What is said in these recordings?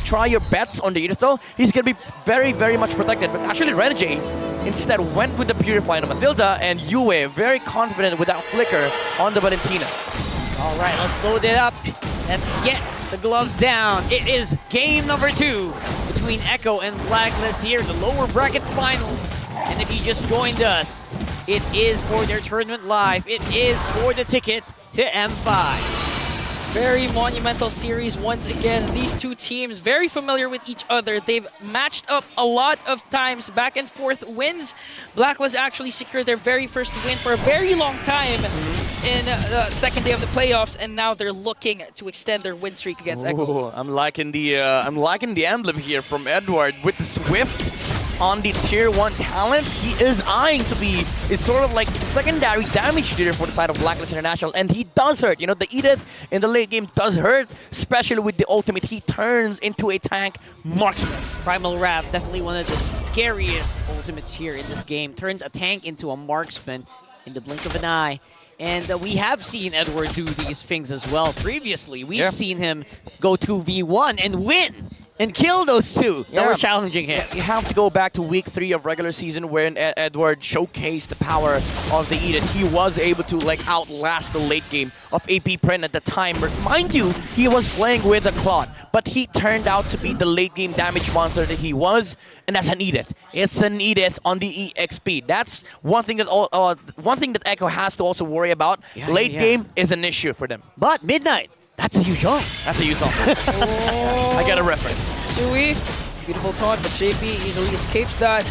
try your bets on the Edith though, he's gonna be very, very much protected. But actually, Renegade instead went with the Purify on Mathilda, and Yue very confident with that flicker on the Valentina. All right, let's load it up. Let's get the gloves down. It is game number 2 between Echo and Blacklist here, the lower bracket finals. And if you just joined us, it is for their tournament live. It is for the ticket to M5. Very monumental series once again. These two teams very familiar with each other. They've matched up a lot of times, back and forth wins. Blacklist actually secured their very first win for a very long time in the second day of the playoffs, and now they're looking to extend their win streak against Echo. I'm liking the emblem here from Edward with the Swift on the tier 1 talent. He is eyeing to be sort of like secondary damage dealer for the side of Blacklist International, and he does hurt. You know, the Edith in the late game does hurt, especially with the ultimate. He turns into a tank marksman. Primal Wrath, definitely one of the scariest ultimates here in this game. Turns a tank into a marksman in the blink of an eye. And we have seen Edward do these things as well previously. We've seen him go 2v1 and win and kill those two that were challenging him. You have to go back to week 3 of regular season when Edward showcased the power of the Edith. He was able to like outlast the late game of AP Pren at the time. But mind you, he was playing with a Claude, but he turned out to be the late game damage monster that he was, and that's an Edith. It's an Edith on the EXP. That's one thing that Echo has to also worry about. Late game is an issue for them. But Midnight, that's a huge off. That's a use off. I got a reference. Sui, beautiful taunt, but JP easily escapes that.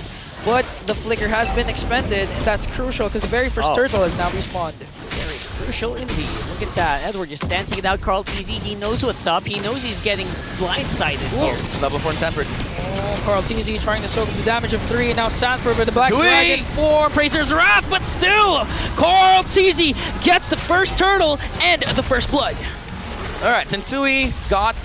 But the flicker has been expended, and that's crucial because the very first turtle has now respawned. Very crucial indeed. Look at that. Edward just dancing it out. Carl TZ, he knows what's up. He knows he's getting blindsided here. Level 4 in Sanford. Oh, Carl TZ trying to soak up the damage of 3, and now Sanford with the Black Dragon form. Praisers Wrath, but still, Carl TZ gets the first turtle and the first blood. Alright, Sensui got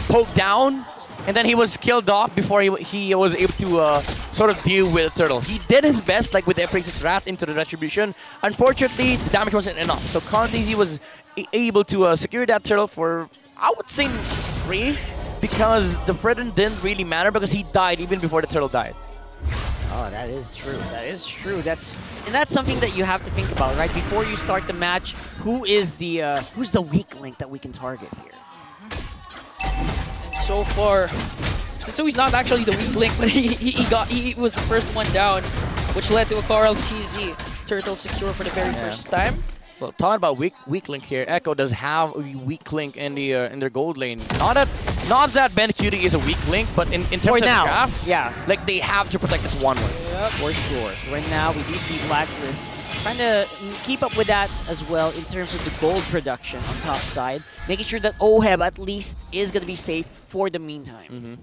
poked down, and then he was killed off before he was able to sort of deal with the turtle. He did his best, like with the Praisers Wrath into the retribution. Unfortunately, the damage wasn't enough, so Kantizi was able to secure that turtle for, I would say, free, because the Freden didn't really matter because he died even before the turtle died. Oh, that is true. That is true. That's something that you have to think about, right? Before you start the match, who's the weak link that we can target here? And so far, so he's not actually the weak link, but he was the first one down, which led to a Carl TZ turtle secure for the very first time. Well, talking about weak link here, Echo does have a weak link in their gold lane. Not that Ben Cutie is a weak link, but in terms of draft, like they have to protect this one. Yep, for sure. Right now, we do see Blacklist trying to keep up with that as well in terms of the gold production on top side, making sure that OHEB at least is going to be safe for the meantime.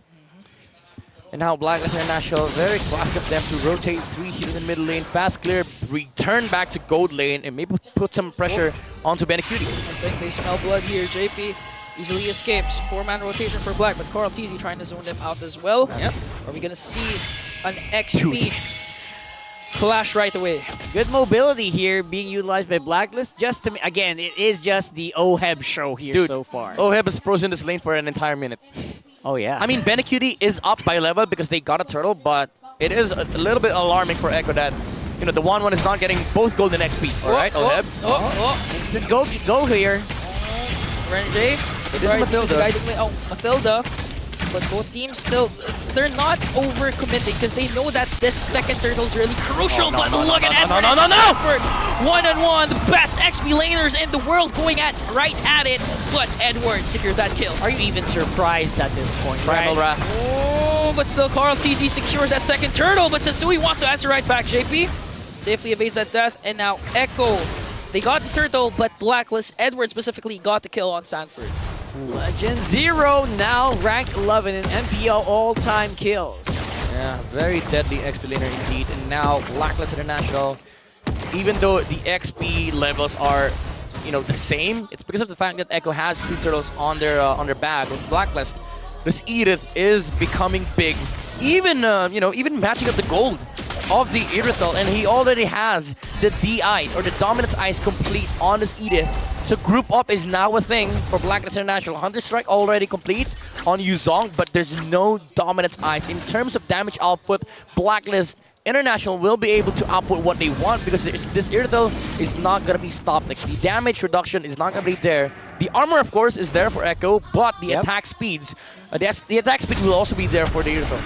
And now Blacklist International, very classic of them to rotate 3 here in the middle lane, fast clear, return back to gold lane, and maybe put some pressure onto Benecutie. I think they smell blood here. JP easily escapes. 4-man rotation for Black, but Carl TZ trying to zone them out as well. Are we going to see an XP clash right away? Good mobility here being utilized by Blacklist. Just to, again, it is just the OHEB show here so far. OHEB has frozen this lane for an entire minute. Oh, yeah. I mean, Benecutie is up by level because they got a turtle, but it is a little bit alarming for Echo that, you know, the 1-1 is not getting both golden XP. All right, OHEB. Instant go here. Renjay. Mathilda. But both teams still, they're not overcommitting because they know that this second turtle is really crucial. But look at Edward and Sanford. One-on-one, the best XP laners in the world going right at it. But Edward secured that kill. Are you even surprised at this point? Primal Wrath. Oh, but still Carl TZ secures that second turtle. But Sensui wants to answer right back. JP safely evades that death. And now Echo, they got the turtle, but Blacklist, Edward specifically, got the kill on Sanford. Legend 0, now rank 11 in MPL all-time kills. Yeah, very deadly XP laner indeed. And now Blacklist International, even though the XP levels are, you know, the same, it's because of the fact that Echo has 2 turtles on their bag with Blacklist. This Edith is becoming big, even you know, even matching up the gold of the Irithel, and he already has the D-Ice or the Dominance Ice complete on this Edith. So group up is now a thing for Blacklist International. Hunter Strike already complete. on Yuzong, but there's no dominance eyes. In terms of damage output, Blacklist International will be able to output what they want because this Irritable is not going to be stopped. Like, the damage reduction is not going to be there. The armor, of course, is there for Echo, but the attack speeds, the attack speed will also be there for the Irritable.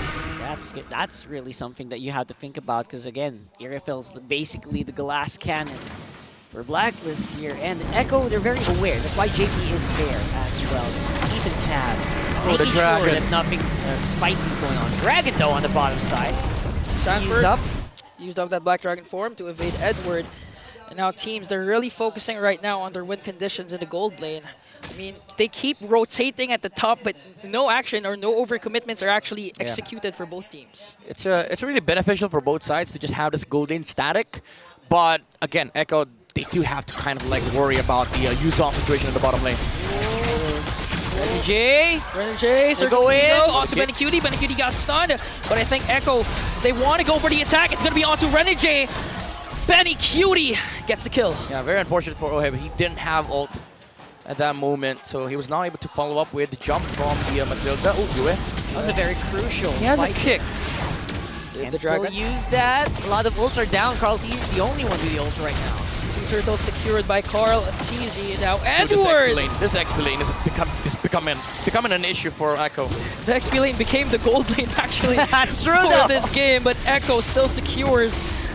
That's really something that you have to think about because, again, Irritable's basically the glass cannon for Blacklist here. And Echo, they're very aware. That's why JP is there as well. Just keeping tabs. Making sure that nothing spicy is going on. Dragon, though, on the bottom side. Sanford used up that Black Dragon form to evade Edward. And now teams, they're really focusing right now on their win conditions in the gold lane. I mean, they keep rotating at the top, but no action or no overcommitments are actually executed for both teams. It's really beneficial for both sides to just have this gold lane static. But again, Echo, they do have to kind of like worry about the Yuzong situation in the bottom lane. Renegade, so go in onto Benny-Cutie. Benny-Cutie got stunned, but I think Echo, they want to go for the attack. It's going to be onto Renegade. Benny-Cutie gets the kill. Yeah, very unfortunate for Oheb. He didn't have ult at that moment, so he was not able to follow up with the jump from the Matilda. Oh, Yue. That was a very crucial He has a kick. And the Dragon used that. A lot of ults are down. Carl T is the only one with the ult right now. Turtle secured by Carl TZ. Now Edward! This XP lane is becoming an issue for Echo. The XP lane became the gold lane actually That's true for this game, but Echo still secures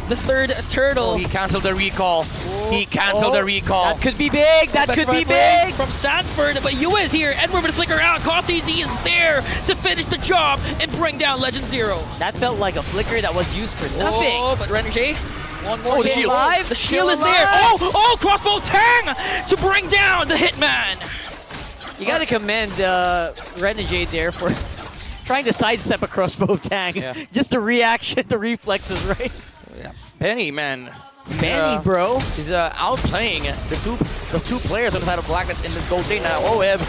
the third turtle. Oh, he canceled the recall. He canceled the recall. That could be big. That could be big. From Sanford, but Yue is here. Edward with a flicker out. Carl TZ is there to finish the job and bring down Legend Zero. That felt like a flicker that was used for nothing. Oh, but Renegade. One more the shield. alive. The shield is there. Oh, crossbow Tang to bring down the Hitman. You got to commend Renegade there for trying to sidestep a crossbow Tang. Yeah. Just the reaction, the reflexes, right? Yeah. Penny, man. Penny, bro. He's outplaying the two players on the side of Blacklist in this gold lane now. Oheb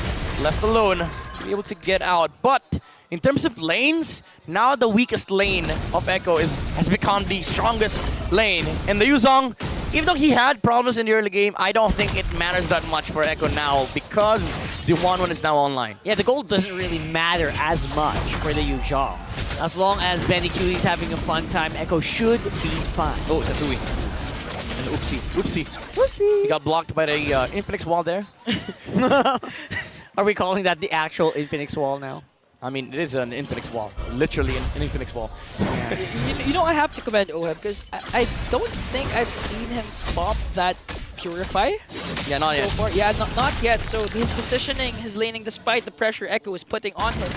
left alone, be able to get out. But in terms of lanes, now the weakest lane of Echo has become the strongest lane. And the Yuzong, even though he had problems in the early game, I don't think it matters that much for Echo now because the 1-1 is now online. Yeah, the gold doesn't really matter as much for the Yuzhong. As long as Benny-Cutie's having a fun time, Echo should be fine. Oh, Tatui. And oopsie. He got blocked by the Infinix wall there. Are we calling that the actual Infinix wall now? I mean, it is an Infinix wall. Literally an Infinix wall. You know, I have to commend Oheb because I don't think I've seen him pop that Purify. Yeah, not yet. So far. Yeah, not yet. So his positioning, his laning, despite the pressure Echo is putting on him,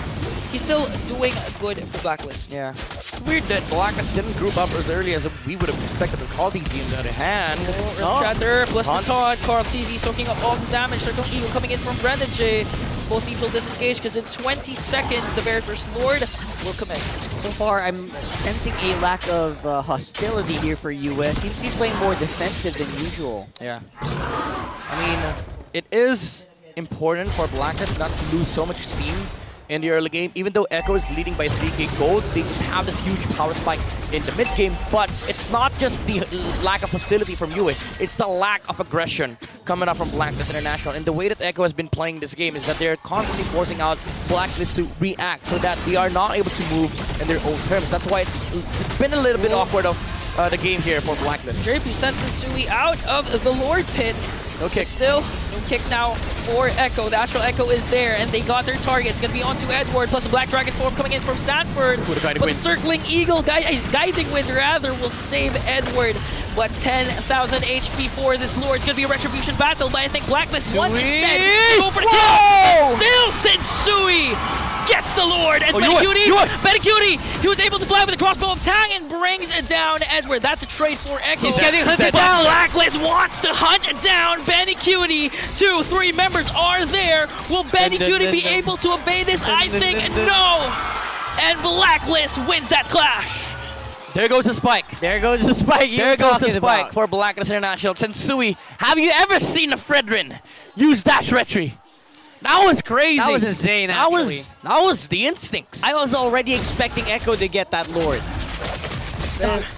he's still doing good for Blacklist. Yeah. It's weird that Blacklist didn't group up as early as we would have expected with all these teams on the hand. Shatter plus the taunt. Carl TZ soaking up all the damage. Circle Eagle coming in from Brendan J. Both teams will disengage because in 20 seconds, the very first Lord will commit. So far, I'm sensing a lack of hostility here for US. Seems to be playing more defensive than usual. Yeah. I mean, it is important for Blacklist not to lose so much steam in the early game. Even though Echo is leading by 3k gold, they just have this huge power spike in the mid game. But it's not just the lack of hostility from UA, it's the lack of aggression coming up from Blacklist International. And the way that Echo has been playing this game is that they're constantly forcing out Blacklist to react so that they are not able to move in their own terms. That's why it's been a little bit awkward of the game here for Blacklist. JP sends Sui out of the Lord Pit. No kick. Still, no kick now for Echo. The Astral Echo is there, and they got their target. It's going to be onto Edward, plus a Black Dragon form coming in from Sanford. But the Circling Eagle, Guiding Wind rather, will save Edward. But 10,000 HP for this Lord. It's going to be a Retribution battle, but I think Blacklist wants instead to go for the kill. Still Sensui gets the Lord, and Benny-Cutie, he was able to fly with the crossbow of Tang and brings down Edward. That's a trade for Echo. He's getting hunted down. Blacklist wants to hunt down Benny-Cutie. 2-3 members are there. Will Benny-Cutie be able to evade this? I think no. And Blacklist wins that clash. There goes the spike. There goes the spike. There goes the spike for Blacklist International. Sensui, have you ever seen a Fredrin use dash retry? That was crazy. That was insane, actually. That was the instincts. I was already expecting Echo to get that Lord.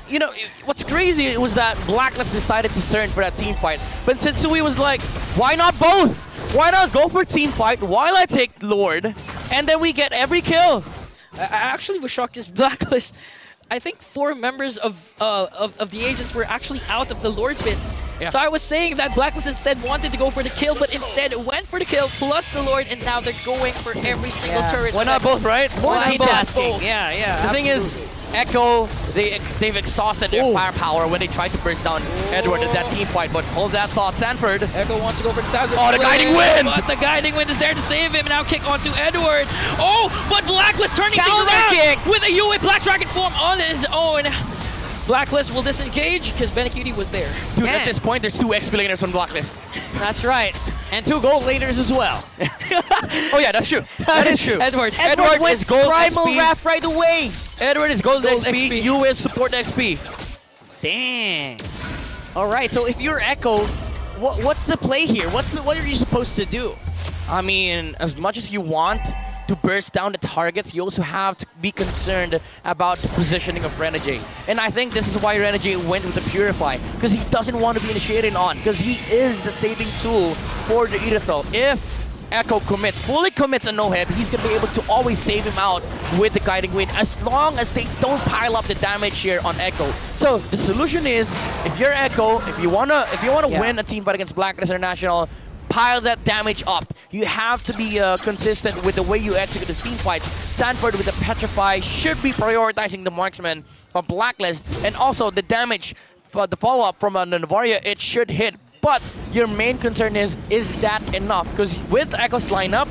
You know, what's crazy was that Blacklist decided to turn for that team fight. But Sensui was like, why not both? Why not go for team fight while I take Lord And then we get every kill. I actually was shocked as Blacklist. I think 4 members of the agents were actually out of the Lord pit. Yeah. So I was saying that Blacklist instead wanted to go for the kill, but instead went for the kill plus the Lord, and now they're going for every single turret. Why not both, right? Why not both? Multitasking. Yeah. The thing is, Echo, they've exhausted their firepower when they tried to burst down Edward in that team fight, but hold that thought, Sanford. Echo wants to go for the Sanford. Oh, the guiding wind! But the guiding wind is there to save him, and now kick onto Edward. Oh, but Blacklist turning things Counter around kick! with a UA Black Dragon form on his own. Blacklist will disengage because Benecutie was there. Dude, at this point, there's 2 XP laners on Blacklist. That's right. And 2 gold laners as well. Oh yeah, that's true. That is true. Edward. Edward is went gold Primal XP. Wrath right away. Edward is gold XP, XP. you is support XP. Dang. All right, so if you're Echo, what's the play here? What are you supposed to do? I mean, as much as you want to burst down the targets, you also have to be concerned about the positioning of Renegade. And I think this is why Renegade went with the Purify, because he doesn't want to be initiated on, because he is the saving tool for the Irithel. If Echo fully commits a no-hit, he's going to be able to always save him out with the Guiding Wind, as long as they don't pile up the damage here on Echo. So the solution is, if you're Echo, if you wanna win a team fight against Blacklist International, pile that damage up. You have to be consistent with the way you execute the team fight. Sanford with the Petrify should be prioritizing the marksman of Blacklist, and also the damage for the follow-up from Navaria, it should hit. But your main concern is that enough? Because with Echo's lineup,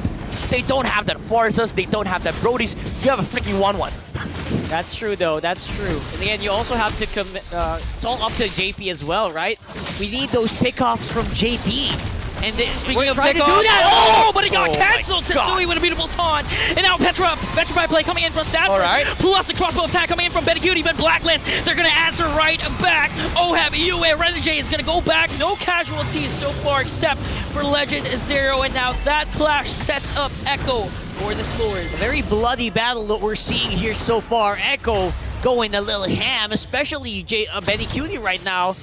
they don't have that Forces, they don't have that Brodies, you have a freaking 1-1. That's true, though. That's true. In the end, you also have to commit. It's all up to JP as well, right? We need those pickoffs from JP. And speaking of trying to do pickoffs, that. Oh, but it got Oh cancelled. my God. Sensui with a beautiful taunt. And now Petrify play coming in from Sanford. All right. Plus the crossbow attack coming in from Benecutie, but Blacklist, they're going to answer right back. Oheb, UA, Renegade is going to go back. No casualties so far except for Legend Zero. And now that clash sets up Echo for this Lord. a very bloody battle that we're seeing here so far. Echo going a little ham, especially Benecutie right now,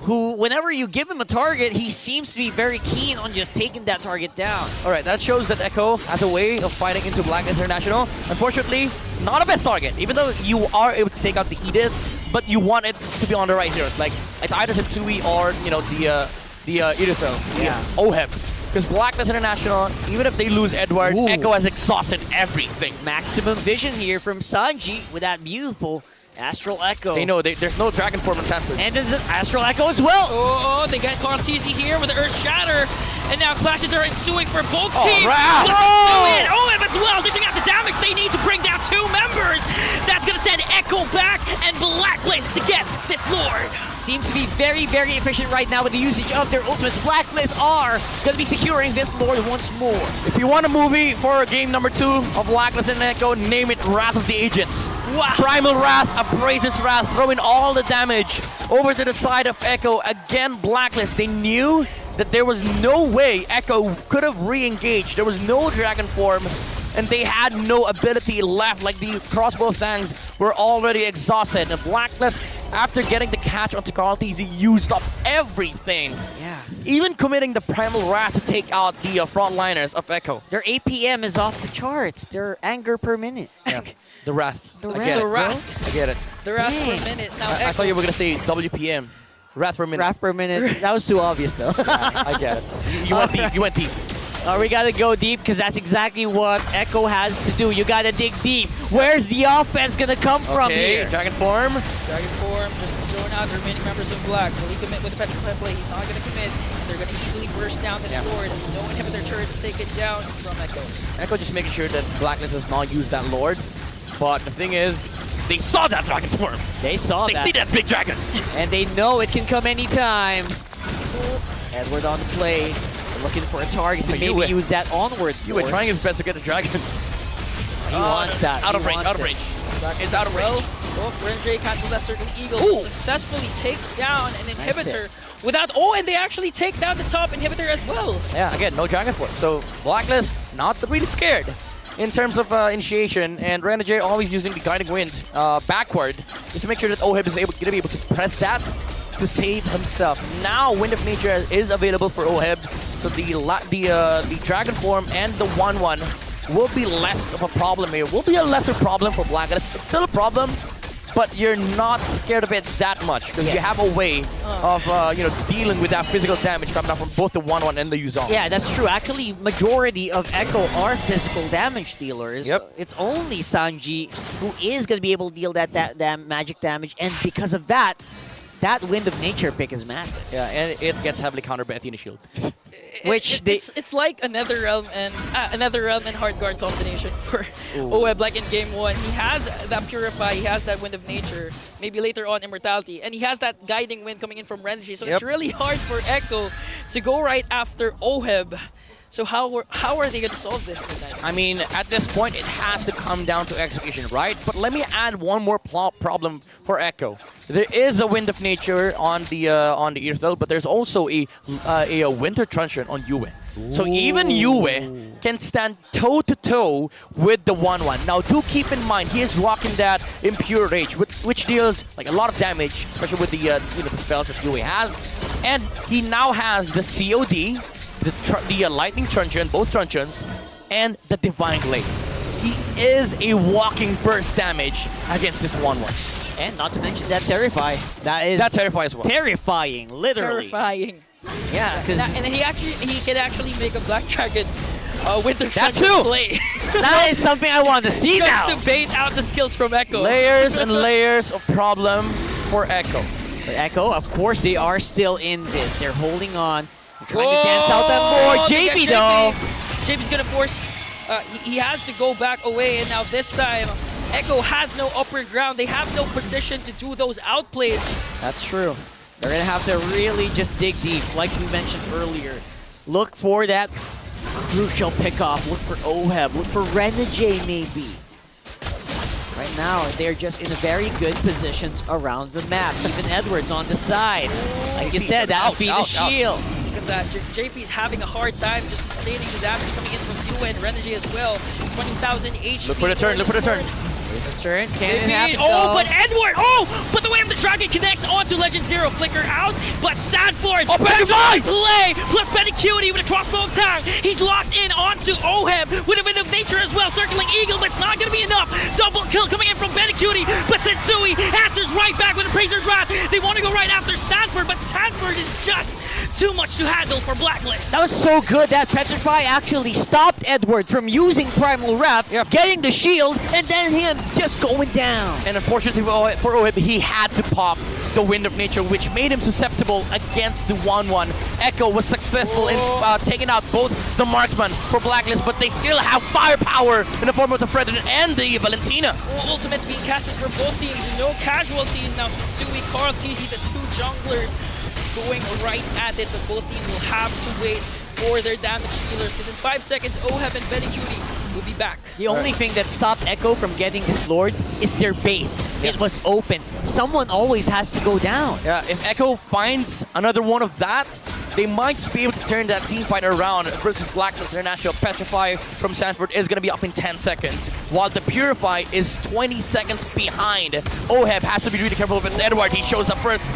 who, whenever you give him a target, he seems to be very keen on just taking that target down. Alright, that shows that Echo has a way of fighting into Black International. Unfortunately, not a best target, even though you are able to take out the Edith, but you want it to be on the right heroes. Like, it's either Sensui or, you know, the Irithel, Yeah. Oheb. Because Blacklist International, even if they lose Edward, Ooh. Echo has exhausted everything. Maximum vision here from Sanji with that beautiful Astral Echo. They know there's no Dragon Form in Sanford. And there's an Astral Echo as well. Oh, they got Cartesi here with the Earth Shatter. And now clashes are ensuing for both teams. right. Oheb as well, dishing out the damage they need to bring down 2 members. That's going to send Echo back and Blacklist to get this Lord. Seems to be very, very efficient right now with the usage of their ultimates. Blacklist are going to be securing this Lord once more. If you want a movie for game number 2 of Blacklist and Echo, name it Wrath of the Agents. Wow. Primal Wrath, Abrasive Wrath, throwing all the damage over to the side of Echo. Again, Blacklist, they knew that there was no way Echo could have re-engaged. There was no Dragon Form, and they had no ability left. Like, the crossbow things were already exhausted. And Blacklist, after getting the catch onto Carltes, he used up everything. Yeah. Even committing the Primal Wrath to take out the frontliners of Echo. Their APM is off the charts. Their anger per minute. Yeah. The Wrath. The I Wrath, get it. The Wrath. I get it. They're out for a Dang. minute. Now I Echo. thought you were going to say WPM. Wrath per minute. Wrath per minute. That was too obvious, though. I get it. You went deep. You went deep. We gotta go deep because that's exactly what Echo has to do. You gotta dig deep. Where's the offense gonna come from Okay, here? Dragon Form. Dragon Form just throwing out the remaining members of Black. Will he commit with the Petrify play? He's not going to commit. They're going to easily burst down this Lord. No inhibitor turrets taken down from Echo. Echo just making sure that Blacklist does not use that Lord. But the thing is, they saw that Dragon Form. They saw They that. see that big dragon. And they know it can come anytime. Edward on the play. Looking for a target to You maybe were- use that onward. You were trying his best to get the dragon. He wants that. Out of He range. wants Out of it. range. It's out of Well, range. Renjay cancels that Circle Eagle. Ooh. Successfully takes down an inhibitor hit. without... Oh, and they actually take down the top inhibitor as well. Yeah, again, no Dragon Form. So Blacklist, not really scared in terms of initiation, and Renegade always using the Guiding Wind backward just to make sure that Oheb is going to be able to press that to save himself. Now Wind of Nature is available for Oheb, so the Dragon Form and the 1-1 will be less of a problem here. Will be a lesser problem for Blacklist. It's still a problem, but you're not scared of it that much because you have a way of dealing with that physical damage coming out from both the 1-1 and the Yuzong. Yeah, that's true. Actually, majority of Echo are physical damage dealers. Yep. It's only Sanji who is going to be able to deal that magic damage, and because of that, that Wind of Nature pick is massive. Yeah, and it gets heavily countered by Athena Shield. It's like another realm and hard guard combination for OEB. Like in game 1, he has that Purify, he has that Wind of Nature, maybe later on Immortality, and he has that Guiding Wind coming in from Renji. So it's really hard for Echo to go right after OEB. So how are they going to solve this tonight? I mean, at this point, it has to come down to execution, right? But let me add one more problem for Echo. There is a Wind of Nature on the Irthel, but there's also a Winter Truncheon on Yue. So even Yue can stand toe-to-toe with the 1-1. Now, do keep in mind, he is rocking that Impure Rage, which deals like a lot of damage, especially with the spells that Yue has. And he now has the COD, the Lightning Truncheon, both Truncheons, and the Divine Blade. He is a walking burst damage against this 1-1. And not to mention that Terrify. That Terrify as well. Terrifying, literally. Terrifying. Yeah, And he can actually make a Black Dragon Winter That Truncheon too! play. that is something I want to see now. Just to bait out the skills from Echo. Layers and layers of problem for Echo. But Echo, of course, they are still in this. They're holding on. They're trying to dance out that more. They JP get though. JP's gonna force. He has to go back away, and now this time, Echo has no upper ground. They have no position to do those outplays. That's true. They're gonna have to really just dig deep, like we mentioned earlier. Look for that crucial pickoff. Look for OHEB. Look for Renegade maybe. Right now, they're just in very good positions around the map. Even Edwards on the side. Like you said, that'll be the shield. Look at that. JP's having a hard time just sustaining the damage coming in from Yue and Renegade as well. 20,000 HP. Look for the turn, look for the turn. There's a turn. Can't JP, happen, but Edward! But the way of the Dragon connects onto Legend Zero. Flicker out, but Sanford Petrify! play plus Pedicuity with a crossbow of time. He's locked in onto OHEB with a Wind of Nature as well. Circling Eagle, but it's not going to be enough. Double kill coming in from Pedicuity, but Sensui answers right back with a Praiser's Wrath. They want to go right after Sanford, but Sanford is just too much to handle for Blacklist. That was so good that Petrify actually stopped Edward from using Primal Wrath, getting the shield, and then him just going down. And unfortunately for OHEB, he had to pop the Wind of Nature, which made him susceptible against the 1-1. Echo was successful in taking out both the marksman for Blacklist, but they still have firepower in the form of the Predator and the Valentina. Ultimates being casted for both teams, no casualties. Now Sensui, Carl TZ, the two junglers going right at it, but both teams will have to wait for their damage dealers, because in 5 seconds, OHEB and Pedicuity will be back. The only thing that stopped Echo from getting this Lord is their base. It was open. Someone always has to go down. Yeah, if Echo finds another one of that, they might be able to turn that team fight around versus Blacklist International. Petrify from Sanford is going to be up in 10 seconds, while the Purify is 20 seconds behind. OHEB has to be really careful with Edward. He shows up first.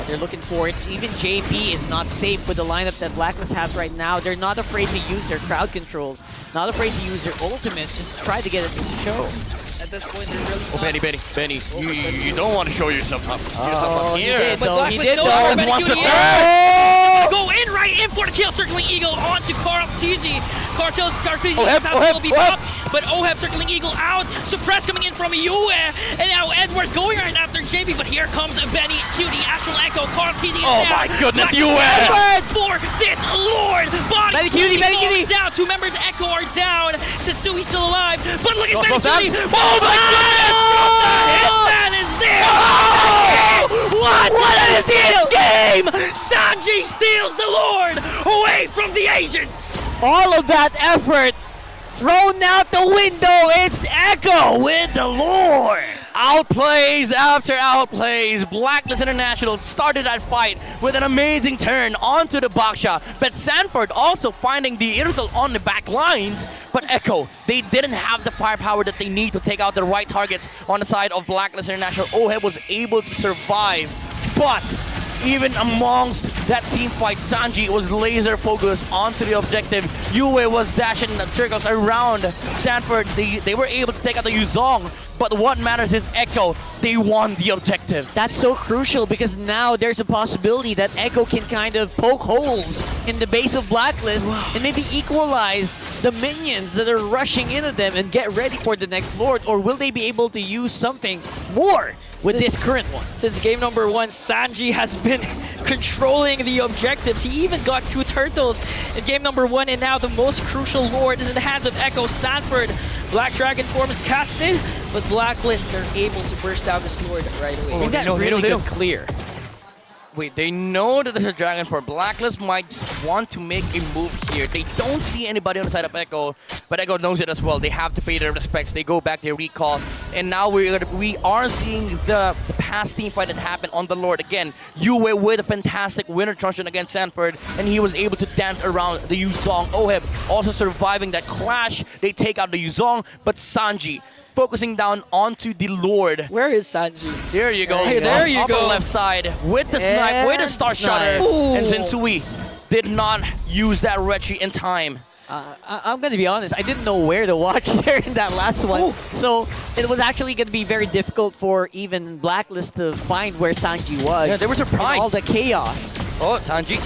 They're looking for it. Even JP is not safe with the lineup that Blacklist has right now. They're not afraid to use their crowd controls, not afraid to use their ultimates, just try to get it to show. At this point, they're really Benny, you don't want to show yourself up. He did though. Wants to go in right in for the kill. Circling Eagle onto Carl TZ. Carl TZ will be popped, but OHEB circling Eagle out. Suppress coming in from Yue, and now Edward going right after JP, but here comes Benny, Cutie, Astral Echo, Carl TZ is down. my goodness, Yue! For this Lord! Body Cutie. down. Two members Echo are down. Setsui's still alive, but look at Benny Cutie! Oh my Hitman is there! What is this game? Sanji steals the Lord away from the agents! All of that effort thrown out the window. It's Echo with the Lord. Outplays after outplays. Blacklist International started that fight with an amazing turn onto the Baksha, but Sanford also finding the Irithel on the back lines. But Echo, they didn't have the firepower that they need to take out the right targets on the side of Blacklist International. OHEB was able to survive, but even amongst that team fight, Sanji was laser focused onto the objective. Yue was dashing in circles around Sanford. They were able to take out the Yuzong, but what matters is Echo. They won the objective. That's so crucial because now there's a possibility that Echo can kind of poke holes in the base of Blacklist and maybe equalize the minions that are rushing into them and get ready for the next Lord, or will they be able to use something more with this current one? Since game number 1, Sanji has been controlling the objectives. He even got 2 turtles in game number 1, and now the most crucial Lord is in the hands of Echo. Sanford, Black Dragon form is casted, but Blacklist are able to burst down this Lord right away. They've got really good clear. Wait, they know that there's a dragon for Blacklist might want to make a move here. They don't see anybody on the side of Echo, but Echo knows it as well. They have to pay their respects. They go back, they recall, and now we are seeing the past team fight that happened on the Lord. Again, Yue with a fantastic winner truncheon against Sanford, and he was able to dance around the Yuzong. Oheb also surviving that clash. They take out the Yuzong, but Sanji focusing down onto the Lord. Where is Sanji? There you go. Hey, there you Upper go. left side with the snipe, with the star shutter. Ooh. And Sensui did not use that retreat in time. I'm going to be honest, I didn't know where to watch there in that last one. Ooh. So it was actually going to be very difficult for even Blacklist to find where Sanji was. Yeah, they were surprised. All the chaos. Oh, Sanji.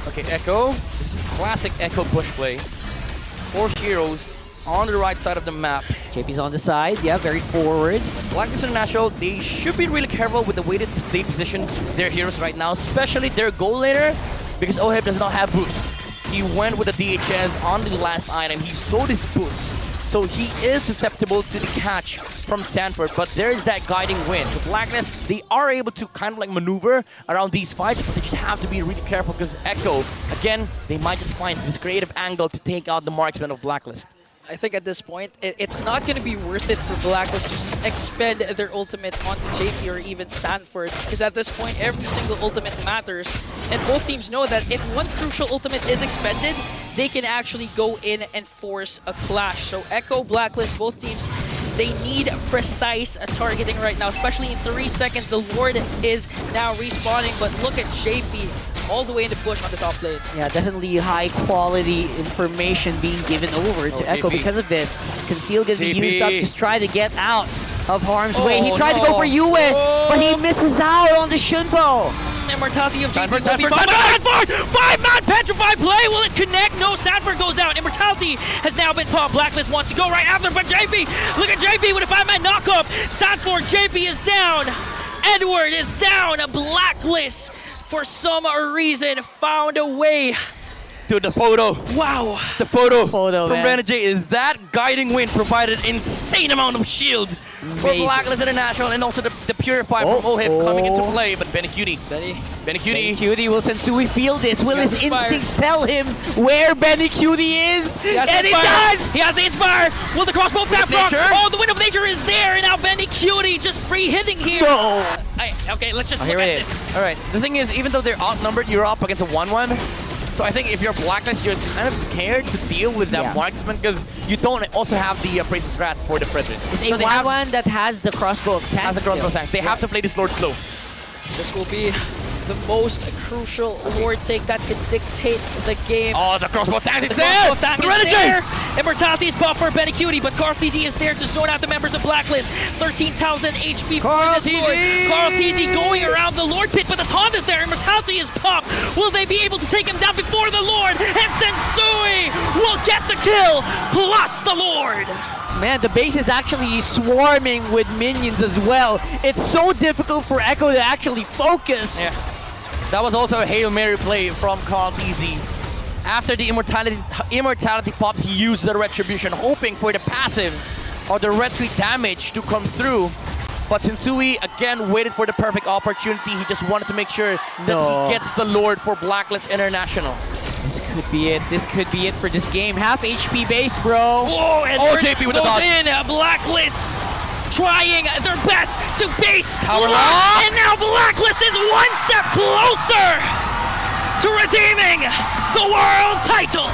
Okay, Echo. This is classic Echo push play. 4 heroes on the right side of the map. JP's on the side, yeah, very forward. Blacklist International, they should be really careful with the way that they position their heroes right now, especially their goal laner, because Oheb does not have boost. He went with the DHS on the last item. He sold his boost, so he is susceptible to the catch from Sanford, but there is that guiding wind. With Blacklist, they are able to kind of like maneuver around these fights, but they just have to be really careful because Echo, again, they might just find this creative angle to take out the marksman of Blacklist. I think at this point, it's not going to be worth it for Blacklist to just expend their ultimates onto JP or even Sanford, because at this point, every single ultimate matters, and both teams know that if one crucial ultimate is expended, they can actually go in and force a clash. So Echo, Blacklist, both teams, they need precise targeting right now, especially in 3 seconds. The Lord is now respawning, but look at JP all the way in the bush on the top lane. Yeah, definitely high quality information being given over to Echo JP. because of this. Conceal gonna be JP. used up to try to get out of harm's way. He Oh, tried to no. go for Yue, but he misses out on the Shunpo. Immortality of JP will be Sanford, Sanford! 5-man petrified play! Will it connect? No, Sanford goes out. Immortality has now been popped. Blacklist wants to go right after, but JP! Look at JP with a 5-man knockup! Sanford, JP is down! Edward is down! Blacklist, for some reason, found a way. To the photo. Wow! The photo Photo, from man. Renegade is that guiding wind provided insane amount of shield for Amazing. Blacklist International, and also the Purify from Oheb coming into play, but Benny Cutie. Benny Cutie. Cutie, will Sensui feel this? Will He has his Inspire. instincts tell him where Benny Cutie is? And he does! He has the Inspire! Will the crossbow tap rock? Nature? Oh, the Wind of Nature is there! And now Benny Cutie just free hitting here! No! Okay, let's just Oh, look here at it is. this. All right. The thing is, even though they're outnumbered, you're up against a 1-1. So I think if you're Blacklist, you're kind of scared to deal with that Yeah. marksman because you don't also have the Priestess Wrath for the President. It's So a they have one that has the crossbow of tanks. the crossbow tanks. They have to play this Lord slow. This will be the most crucial Lord take that can dictate the game. Oh, the crossbow tanks is The there! crossbow tank The is Renegade! there! Immortality is buffed for Benny Cutie, but Carl TZ is there to zone out the members of Blacklist. 13,000 HP Carl for this Lord. TZ! Carl TZ going around the Lord pit, but the taunt is there. Immortality is popped. Will they be able to take him down before the Lord? And Sensui will get the kill, plus the Lord. Man, the base is actually swarming with minions as well. It's so difficult for Echo to actually focus. Yeah. That was also a Hail Mary play from Carl TZ. After the immortality popped, he used the Retribution, hoping for the passive or the retreat damage to come through. But Sensui again waited for the perfect opportunity. He just wanted to make sure that he gets the Lord for Blacklist International. This could be it. This could be it for this game. Half HP base, bro. Whoa, and Oh, JP with the dodge. in. Blacklist trying their best to base Power lock. lock. And now Blacklist is one step closer to redeeming the world title.